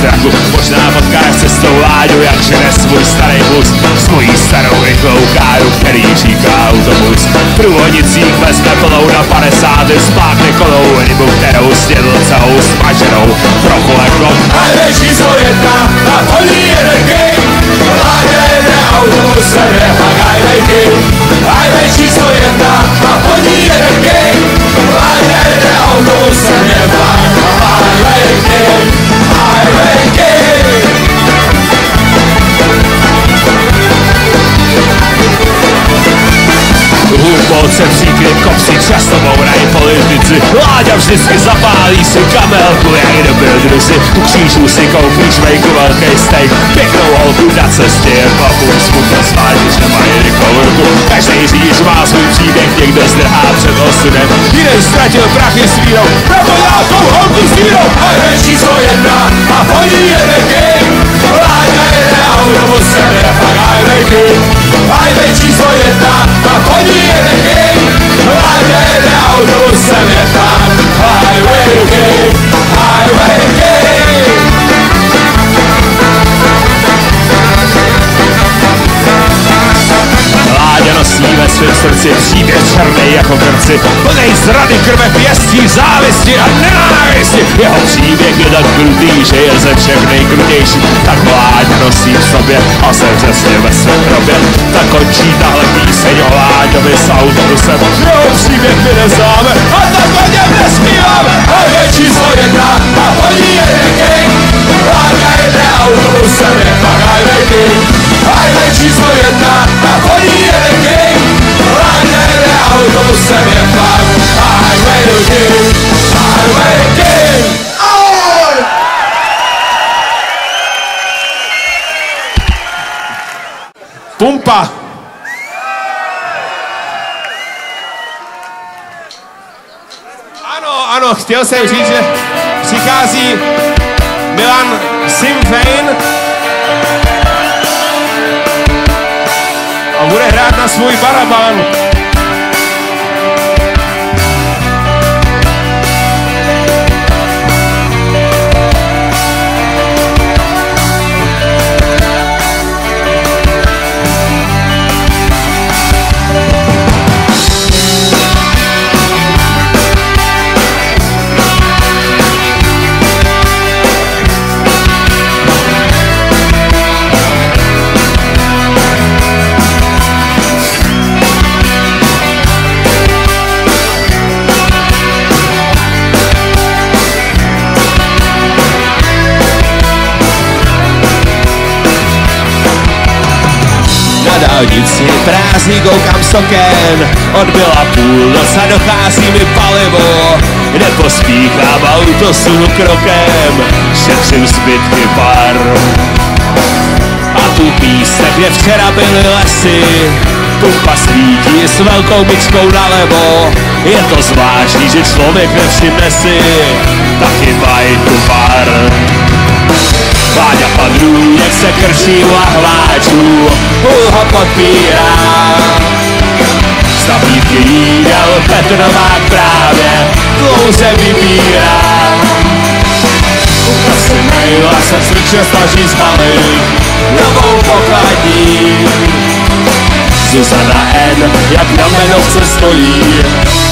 strachu. Možná potkáš cestou Láďu, jak žene svůj starý vůz. Svojí starou rychlou káru, který říká autobus. V průvodnicích vezme plnou na 50, splákne kolou rybu, kterou snědl celou smaženou. Trochu jako Highway číslo 1 a po ní jede king. Láďa jede autobusem, je pak Highway king. Highway číslo 1 a po ní jede king. Láďa jede autobusem, je pak Highway king. Highway king. Hluboce příkryt kopci často bourají politici. Láďa vždycky zapálí si kamelku, jak dobrodruzi. U křížů si koupí švejku, velký steak, pěknou holku na cestě, jen babu smutno svážíš, nemají rychlou ruku. Každý řidič má svůj příběh, někdo zdrhá před osudem. Jeden ztratil prachy s vírou, nebo nějakou holku s vírou. Highway číslo 1 a po ní jede king. Láďa jede autobusem, je pak Highway king. Highway číslo 1 a po ní jede king. Láďa jede autobusem, je pak Highway king. Highway king. Láďa nosí ve svém srdci příběh černej jako krci, plnej zrady, krve, pěstí, závisti a nenávisti. Jeho příběh je tak krutý, že je ze všech nejkrutější. Tak Láďa nosí v sobě a se přesně ve svém hrobě. Tak končí tahle píseň o Láďovi s autobusem. Jeho příběh my neznáme a tak o něm nespíváme. Highway číslo 1 a po ní jede king. Láďa jede autobusem, je pak Highway king. Highway číslo 1 a po ní jede king. Láďa jede autobusem, je pak Highway king. Highway king. Ahoj! Pumpa. Ano, chtěl jsem říct, že přichází Milan Simfein a bude hrát na svůj barabán. Dálnici prázdný koukám z oken, odbyla půlnoc a dochází mi palivo. Nepospíchám auto, sunu krokem, šetřím zbytky pár. A tu místech, kde včera byly lesy, pumpa svítí s velkou myčkou nalevo. Je to zvláštní, že člověk nevšimne si taky bajku pár. Láďa padrů, jak se krčí u lahváčů, ho podpírá. Z nabídky jídel Petr Novák právě dlouze vybírá. Ukaz mail a se cvičně snaží zbalit novou pokladní. Zuzana N, jak na jmenovce stojí,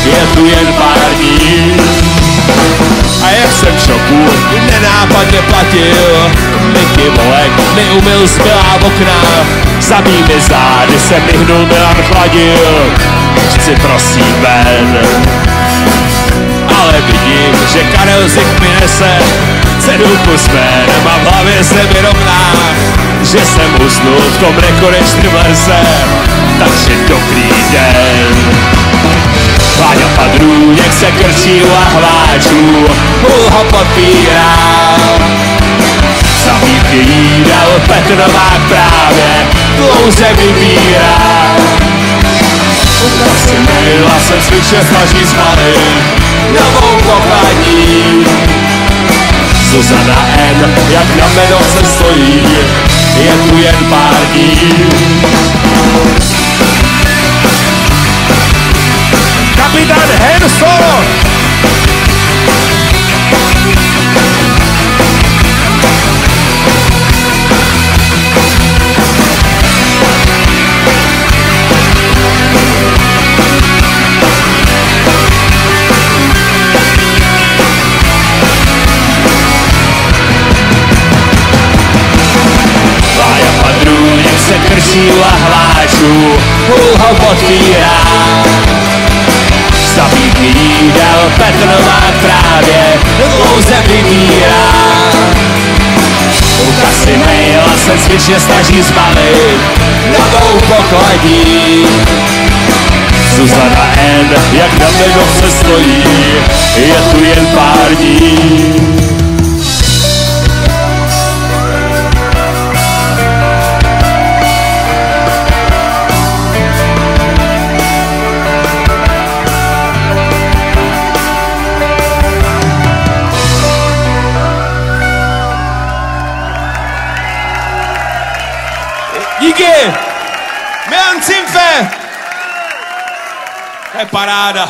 je tu jen pár dní. A jak jsem v šoku, nenápadně platil, Miky Volek mi umyl zbylá okna, za mými zády se myhnul Milan Chladil, chci prosím ven. Ale vidím, že Karel Zik mi nese cedulku s jménem a v hlavě se mi rovná, že jsem usnul v tom nekonečným lese, takže dobrý den. Láďa padrů, jak se krčí u lahváčů, ho podpírá. Za mítky jídel Petr Novák právě dlouze vybírá. Ukaz si mail a se cvičně snaží zbalit novou pokladní. Zuzana N, jak na jmenovce stojí, je tu jen pár dní. Kapitán Han Solo! ruku, ho podpírá. Stavíky jídel, Petrova k trávě, dlouze vymírá. U kasy maila se zvyšně snaží zbavit novou pokladí. Zuzana N, jak na se stojí, je tu jen pár dní. Díky! Milan Cimfe! To je paráda.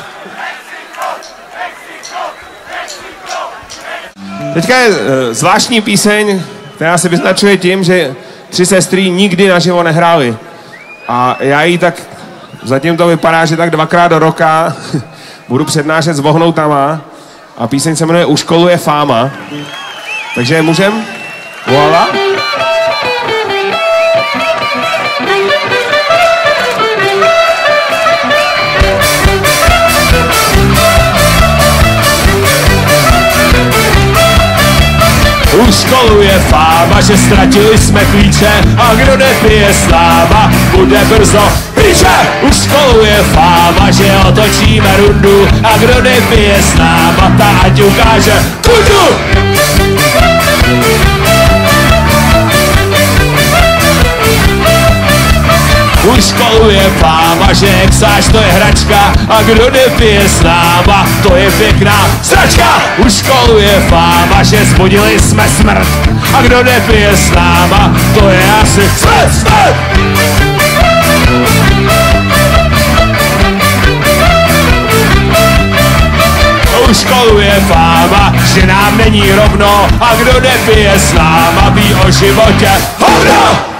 Teďka je zvláštní píseň, která se vyznačuje tím, že 3 sestry nikdy naživo nehrály. A já ji tak, zatím to vypadá, že tak 2krát do roka budu přednášet s vohnoutama a píseň se jmenuje U školu je fáma. Takže můžem? Voila. U školu je fáma, že ztratili jsme klíče a kdo nepije s náma, bude brzo pryče. U školu je fáma, že otočíme rundu a kdo nepije s náma, ta ať ukáže kundu. U školu je fáma, že exáž to je hračka a kdo nepije s náma, to je pěkná sračka. U školu je fáma, že zbudili jsme smrt a kdo nepije s náma, to je asi smrt. U školu je fáma, že nám není rovno a kdo nepije s náma, ví o životě hovno.